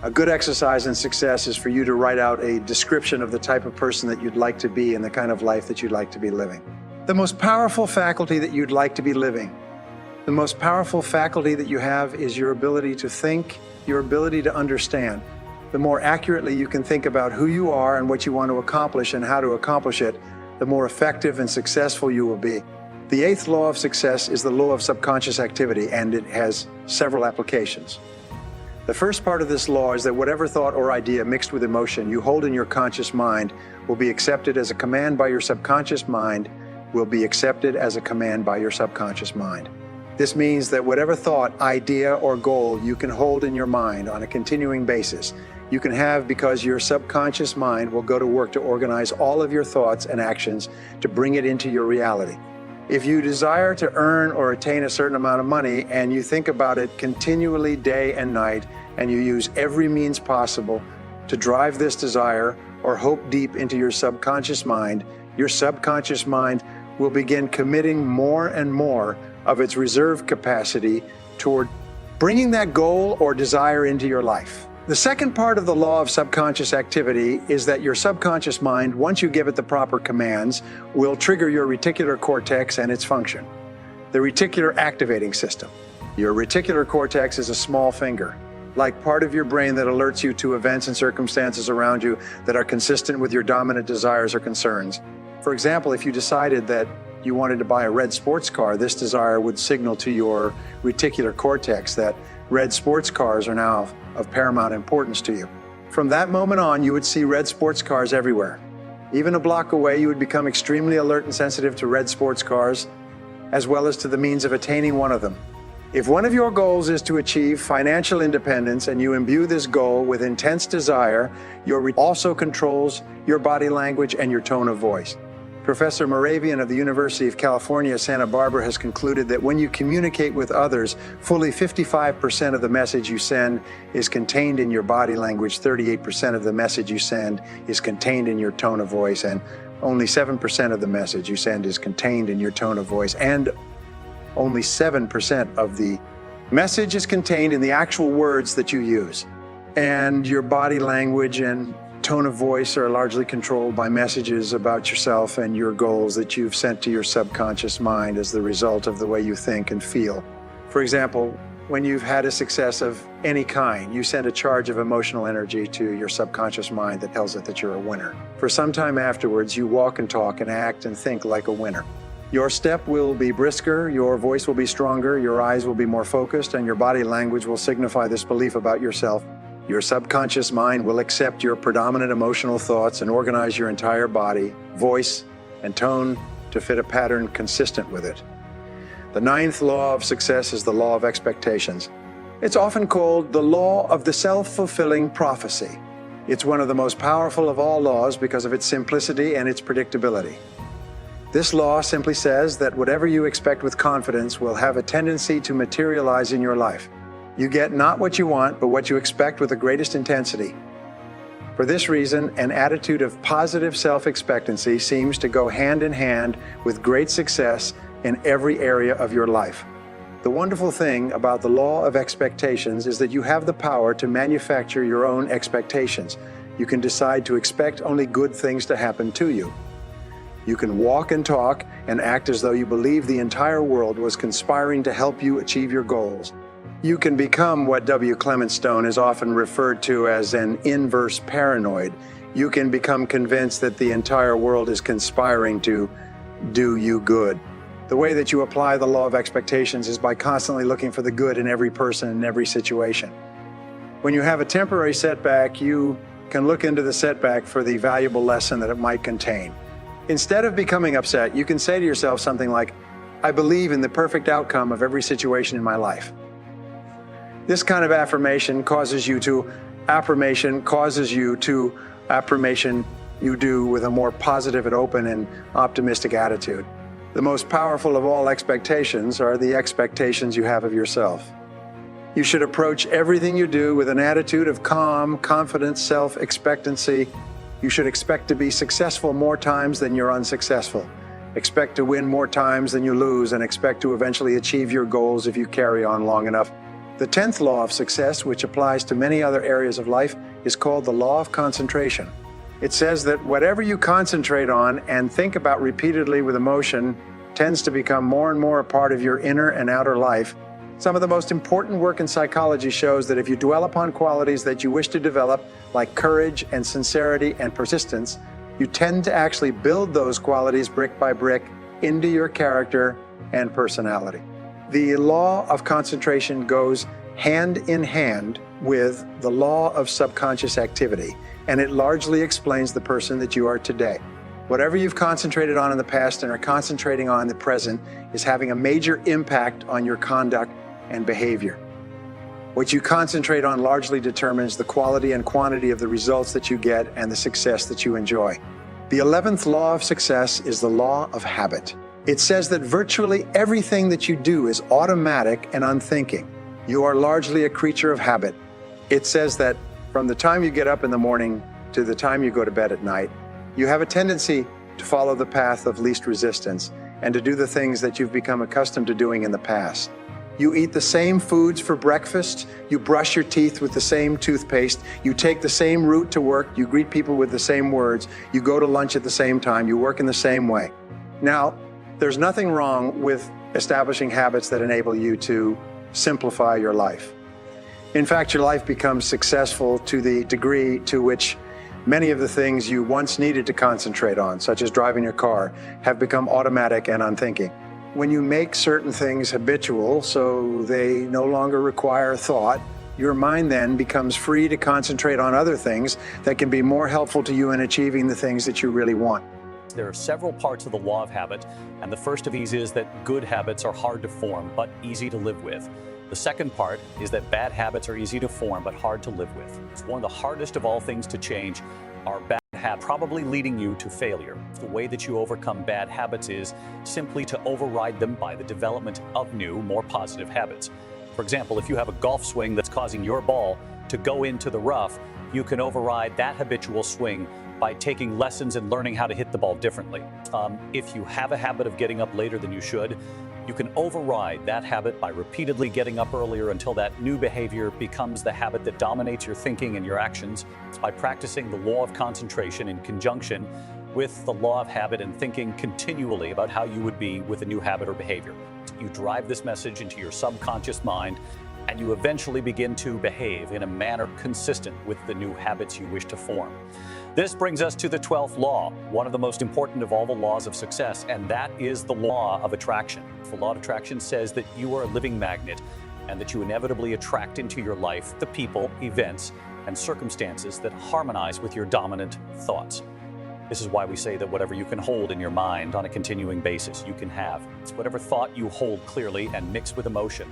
A good exercise in success is for you to write out a description of the type of person that you'd like to be and the kind of life that you'd like to be living. The most powerful faculty that you'd like to be living, the most powerful faculty that you have is your ability to think, your ability to understand. The more accurately you can think about who you are and what you want to accomplish and how to accomplish it, the more effective and successful you will be. The eighth law of success is the law of subconscious activity, and it has several applications. The first part of this law is that whatever thought or idea mixed with emotion you hold in your conscious mind will be accepted as a command by your subconscious mind, will be accepted as a command by your subconscious mind. This means that whatever thought, idea, or goal you can hold in your mind on a continuing basis, you can have because your subconscious mind will go to work to organize all of your thoughts and actions to bring it into your reality. If you desire to earn or attain a certain amount of money and you think about it continually day and night, and you use every means possible to drive this desire or hope deep into your subconscious mind will begin committing more and more of its reserve capacity toward bringing that goal or desire into your life. The second part of the law of subconscious activity is that your subconscious mind, once you give it the proper commands, will trigger your reticular cortex and its function. The reticular activating system. Your reticular cortex is a small finger, like part of your brain that alerts you to events and circumstances around you that are consistent with your dominant desires or concerns. For example, if you decided that you wanted to buy a red sports car, this desire would signal to your reticular cortex that red sports cars are now of paramount importance to you. From that moment on, you would see red sports cars everywhere. Even a block away, you would become extremely alert and sensitive to red sports cars, as well as to the means of attaining one of them. If one of your goals is to achieve financial independence and you imbue this goal with intense desire, also controls your body language and your tone of voice. Professor Moravian of the University of California, Santa Barbara has concluded that when you communicate with others, fully 55% of the message you send is contained in your body language, 38% of the message you send is contained in your tone of voice, and only 7% of the message you send is contained in your tone of voice, and only 7% of the message is contained in the actual words that you use. And your body language and tone of voice are largely controlled by messages about yourself and your goals that you've sent to your subconscious mind as the result of the way you think and feel. For example, when you've had a success of any kind, you send a charge of emotional energy to your subconscious mind that tells it that you're a winner. For some time afterwards, you walk and talk and act and think like a winner. Your step will be brisker, your voice will be stronger, your eyes will be more focused, and your body language will signify this belief about yourself. Your subconscious mind will accept your predominant emotional thoughts and organize your entire body, voice, and tone to fit a pattern consistent with it. The ninth law of success is the law of expectations. It's often called the law of the self-fulfilling prophecy. It's one of the most powerful of all laws because of its simplicity and its predictability. This law simply says that whatever you expect with confidence will have a tendency to materialize in your life. You get not what you want, but what you expect with the greatest intensity. For this reason, an attitude of positive self-expectancy seems to go hand in hand with great success in every area of your life. The wonderful thing about the law of expectations is that you have the power to manufacture your own expectations. You can decide to expect only good things to happen to you. You can walk and talk and act as though you believe the entire world was conspiring to help you achieve your goals. You can become what W. Clement Stone is often referred to as an inverse paranoid. You can become convinced that the entire world is conspiring to do you good. The way that you apply the law of expectations is by constantly looking for the good in every person and every situation. When you have a temporary setback, you can look into the setback for the valuable lesson that it might contain. Instead of becoming upset, you can say to yourself something like, I believe in the perfect outcome of every situation in my life. This kind of affirmation you do with a more positive and open and optimistic attitude. The most powerful of all expectations are the expectations you have of yourself. You should approach everything you do with an attitude of calm, confident self-expectancy. You should expect to be successful more times than you're unsuccessful. Expect to win more times than you lose, and expect to eventually achieve your goals if you carry on long enough. The 10th law of success, which applies to many other areas of life, is called the law of concentration. It says that whatever you concentrate on and think about repeatedly with emotion tends to become more and more a part of your inner and outer life. Some of the most important work in psychology shows that if you dwell upon qualities that you wish to develop, like courage and sincerity and persistence, you tend to actually build those qualities brick by brick into your character and personality. The law of concentration goes hand in hand with the law of subconscious activity, and it largely explains the person that you are today. Whatever you've concentrated on in the past and are concentrating on in the present is having a major impact on your conduct and behavior. What you concentrate on largely determines the quality and quantity of the results that you get and the success that you enjoy. The 11th law of success is the law of habit. It says that virtually everything that you do is automatic and unthinking. You are largely a creature of habit. It says that from the time you get up in the morning to the time you go to bed at night, you have a tendency to follow the path of least resistance and to do the things that you've become accustomed to doing in the past. You eat the same foods for breakfast, you brush your teeth with the same toothpaste, you take the same route to work, you greet people with the same words, you go to lunch at the same time, you work in the same way. Now, there's nothing wrong with establishing habits that enable you to simplify your life. In fact, your life becomes successful to the degree to which many of the things you once needed to concentrate on, such as driving your car, have become automatic and unthinking. When you make certain things habitual, so they no longer require thought, your mind then becomes free to concentrate on other things that can be more helpful to you in achieving the things that you really want. There are several parts of the law of habit, and the first of these is that good habits are hard to form, but easy to live with. The second part is that bad habits are easy to form, but hard to live with. It's one of the hardest of all things to change are bad habits, probably leading you to failure. The way that you overcome bad habits is simply to override them by the development of new, more positive habits. For example, if you have a golf swing that's causing your ball to go into the rough, you can override that habitual swing by taking lessons and learning how to hit the ball differently. If you have a habit of getting up later than you should, you can override that habit by repeatedly getting up earlier until that new behavior becomes the habit that dominates your thinking and your actions. It's by practicing the law of concentration in conjunction with the law of habit and thinking continually about how you would be with a new habit or behavior. You drive this message into your subconscious mind, and you eventually begin to behave in a manner consistent with the new habits you wish to form. This brings us to the 12th law, one of the most important of all the laws of success, and that is the law of attraction. The law of attraction says that you are a living magnet and that you inevitably attract into your life the people, events, and circumstances that harmonize with your dominant thoughts. This is why we say that whatever you can hold in your mind on a continuing basis, you can have. It's whatever thought you hold clearly and mix with emotion.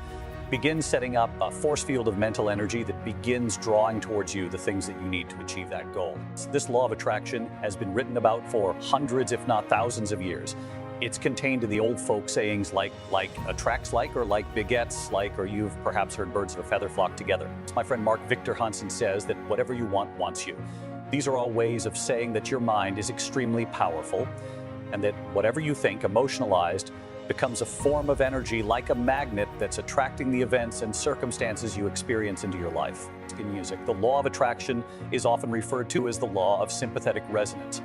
Begin setting up a force field of mental energy that begins drawing towards you the things that you need to achieve that goal. This law of attraction has been written about for hundreds, if not thousands of years. It's contained in the old folk sayings like attracts like, or like begets like, or you've perhaps heard birds of a feather flock together. My friend Mark Victor Hansen says that whatever you want wants you. These are all ways of saying that your mind is extremely powerful and that whatever you think, emotionalized, becomes a form of energy like a magnet that's attracting the events and circumstances you experience into your life. In music, the law of attraction is often referred to as the law of sympathetic resonance.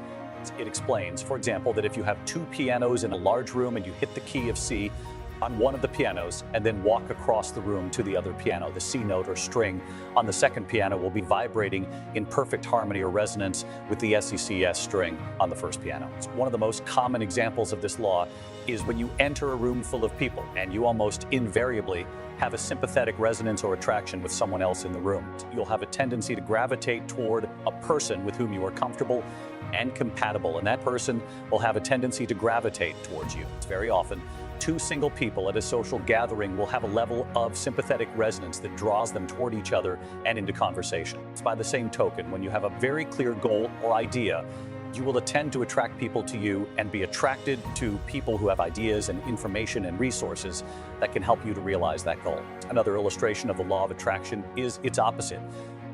It explains, for example, that if you have two pianos in a large room and you hit the key of C on one of the pianos and then walk across the room to the other piano, the C note or string on the second piano will be vibrating in perfect harmony or resonance with the SECS string on the first piano. One of the most common examples of this law is when you enter a room full of people and you almost invariably have a sympathetic resonance or attraction with someone else in the room. You'll have a tendency to gravitate toward a person with whom you are comfortable and compatible, and that person will have a tendency to gravitate towards you. It's very often two single people at a social gathering will have a level of sympathetic resonance that draws them toward each other and into conversation. It's by the same token, when you have a very clear goal or idea, you will tend to attract people to you and be attracted to people who have ideas and information and resources that can help you to realize that goal. Another illustration of the law of attraction is its opposite,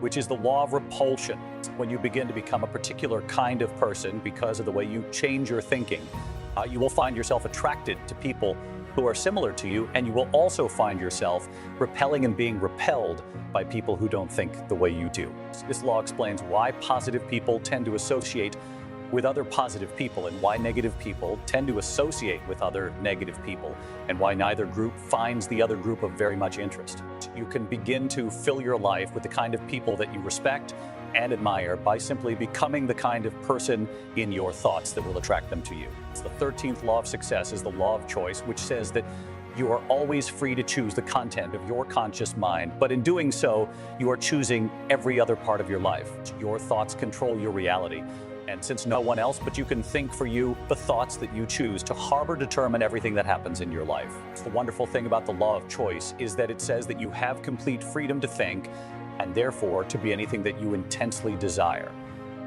which is the law of repulsion. When you begin to become a particular kind of person because of the way you change your thinking, you will find yourself attracted to people who are similar to you, and you will also find yourself repelling and being repelled by people who don't think the way you do. This law explains why positive people tend to associate with other positive people and why negative people tend to associate with other negative people and why neither group finds the other group of very much interest. You can begin to fill your life with the kind of people that you respect and admire by simply becoming the kind of person in your thoughts that will attract them to you. The 13th law of success is the law of choice, which says that you are always free to choose the content of your conscious mind, but in doing so, you are choosing every other part of your life. Your thoughts control your reality. And since no one else but you can think for you the thoughts that you choose, to harbor determine everything that happens in your life. The wonderful thing about the law of choice is that it says that you have complete freedom to think and therefore to be anything that you intensely desire.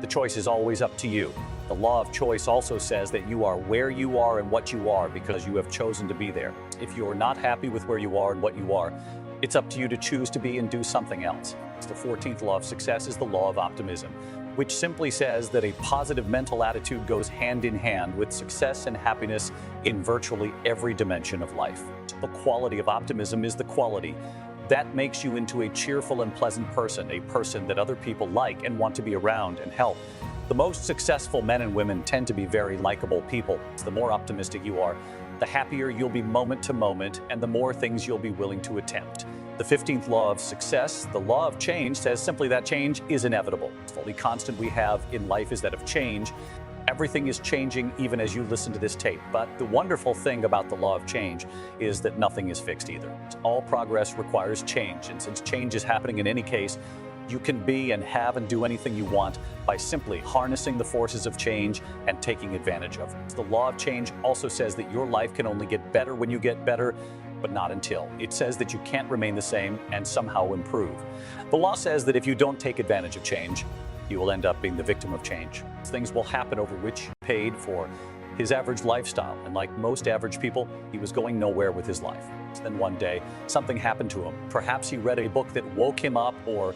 The choice is always up to you. The law of choice also says that you are where you are and what you are because you have chosen to be there. If you are not happy with where you are and what you are, it's up to you to choose to be and do something else. The 14th law of success is the law of optimism, which simply says that a positive mental attitude goes hand in hand with success and happiness in virtually every dimension of life. The quality of optimism is the quality that makes you into a cheerful and pleasant person, a person that other people like and want to be around and help. The most successful men and women tend to be very likable people. The more optimistic you are, the happier you'll be moment to moment, and the more things you'll be willing to attempt. The 15th law of success, the law of change, says simply that change is inevitable. The only constant we have in life is that of change. Everything is changing even as you listen to this tape. But the wonderful thing about the law of change is that nothing is fixed either. All progress requires change, and since change is happening in any case, you can be and have and do anything you want by simply harnessing the forces of change and taking advantage of it. The law of change also says that your life can only get better when you get better, but not until. It says that you can't remain the same and somehow improve. The law says that if you don't take advantage of change, you will end up being the victim of change. Things will happen over which he paid for his average lifestyle, and like most average people, he was going nowhere with his life. Then one day, something happened to him. Perhaps he read a book that woke him up, or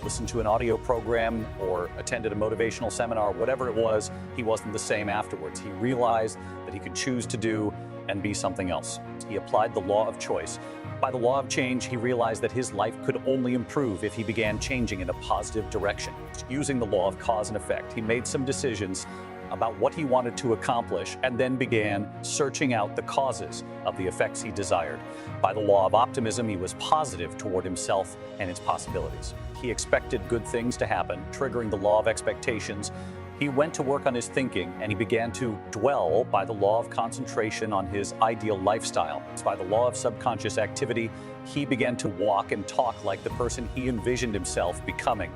listened to an audio program, or attended a motivational seminar. Whatever it was, he wasn't the same afterwards. He realized that he could choose to do and be something else. He applied the law of choice. By the law of change, he realized that his life could only improve if he began changing in a positive direction. Using the law of cause and effect, he made some decisions about what he wanted to accomplish and then began searching out the causes of the effects he desired. By the law of optimism, he was positive toward himself and his possibilities. He expected good things to happen, triggering the law of expectations. He went to work on his thinking, and he began to dwell by the law of concentration on his ideal lifestyle. By the law of subconscious activity, he began to walk and talk like the person he envisioned himself becoming.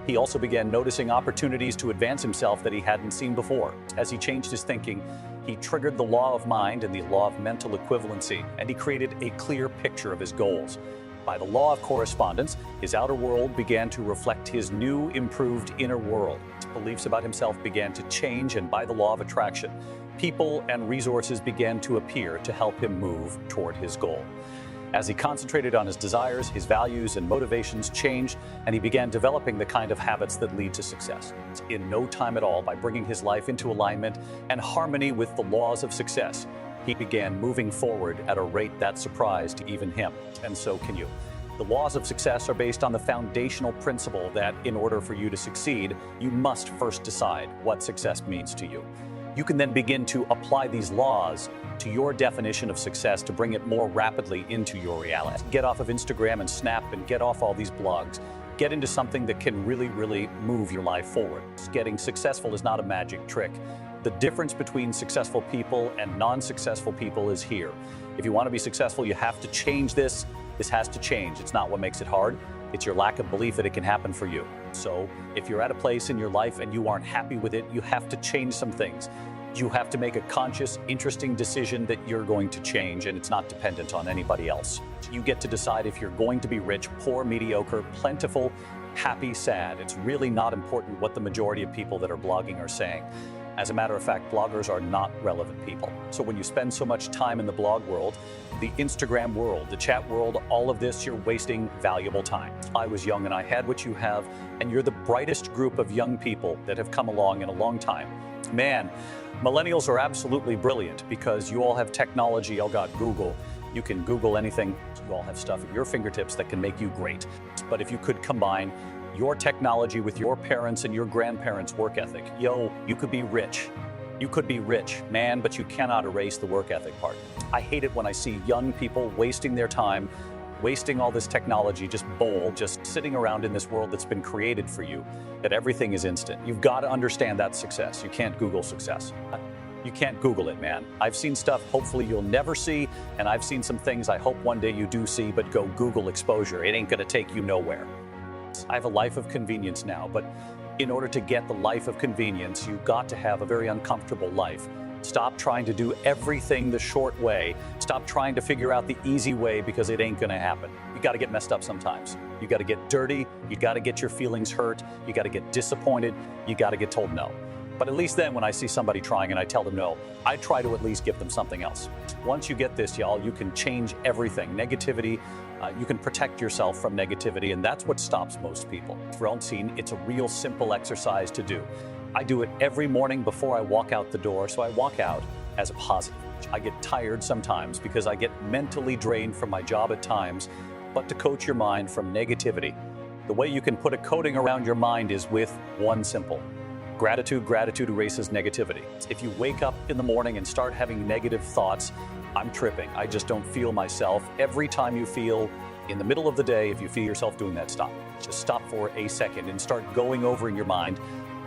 He also began noticing opportunities to advance himself that he hadn't seen before. As he changed his thinking, he triggered the law of mind and the law of mental equivalency, and he created a clear picture of his goals. By the law of correspondence, his outer world began to reflect his new, improved inner world. His beliefs about himself began to change, and by the law of attraction, people and resources began to appear to help him move toward his goal. As he concentrated on his desires, his values and motivations changed, and he began developing the kind of habits that lead to success. In no time at all, by bringing his life into alignment and harmony with the laws of success, he began moving forward at a rate that surprised even him, and so can you. The laws of success are based on the foundational principle that in order for you to succeed, you must first decide what success means to you. You can then begin to apply these laws to your definition of success to bring it more rapidly into your reality. Get off of Instagram and Snap and get off all these blogs. Get into something that can really move your life forward. Getting successful is not a magic trick. The difference between successful people and non-successful people is here. If you want to be successful, you have to change this. This has to change. It's not what makes it hard. It's your lack of belief that it can happen for you. So if you're at a place in your life and you aren't happy with it, you have to change some things. You have to make a conscious, interesting decision that you're going to change, and it's not dependent on anybody else. You get to decide if you're going to be rich, poor, mediocre, plentiful, happy, sad. It's really not important what the majority of people that are blogging are saying. As a matter of fact, bloggers are not relevant people. So when you spend so much time in the blog world, the Instagram world, the chat world, all of this, you're wasting valuable time. I was young and I had what you have, and you're the brightest group of young people that have come along in a long time. Man, millennials are absolutely brilliant because you all have technology. You all got Google. You can Google anything. You all have stuff at your fingertips that can make you great. But if you could combine your technology with your parents' and your grandparents' work ethic, you could be rich. You could be rich, man, but you cannot erase the work ethic part. I hate it when I see young people wasting their time, wasting all this technology, just sitting around in this world that's been created for you, that everything is instant. You've got to understand that's success. You can't Google success. You can't Google it, man. I've seen stuff hopefully you'll never see, and I've seen some things I hope one day you do see, but go Google exposure. It ain't gonna take you nowhere. I have a life of convenience now, but In order to get the life of convenience, you've got to have a very uncomfortable life. Stop trying to do everything the short way. Stop trying to figure out the easy way, because it ain't gonna happen. You gotta get messed up sometimes. You gotta get dirty. You gotta get your feelings hurt. You gotta get disappointed. You gotta get told no. But at least then, when I see somebody trying and I tell them no, I try to at least give them something else. Once you get this, y'all, you can change everything. Negativity, you can protect yourself from negativity, and that's what stops most people. For all seen, it's a real simple exercise to do. I do it every morning before I walk out the door, so I walk out as a positive. I get tired sometimes because I get mentally drained from my job at times, but to coach your mind from negativity, the way you can put a coating around your mind is with one simple: gratitude. Gratitude erases negativity. If you wake up in the morning and start having negative thoughts, I'm tripping, I just don't feel myself. Every time you feel in the middle of the day, if you feel yourself doing that, stop. Just stop for a second and start going over in your mind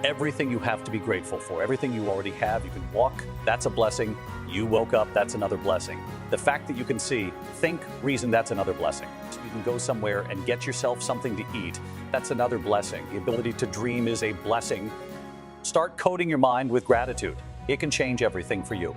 everything you have to be grateful for, everything you already have. You can walk, that's a blessing. You woke up, that's another blessing. The fact that you can see, think, reason, that's another blessing. So you can go somewhere and get yourself something to eat, that's another blessing. The ability to dream is a blessing. Start coating your mind with gratitude. It can change everything for you.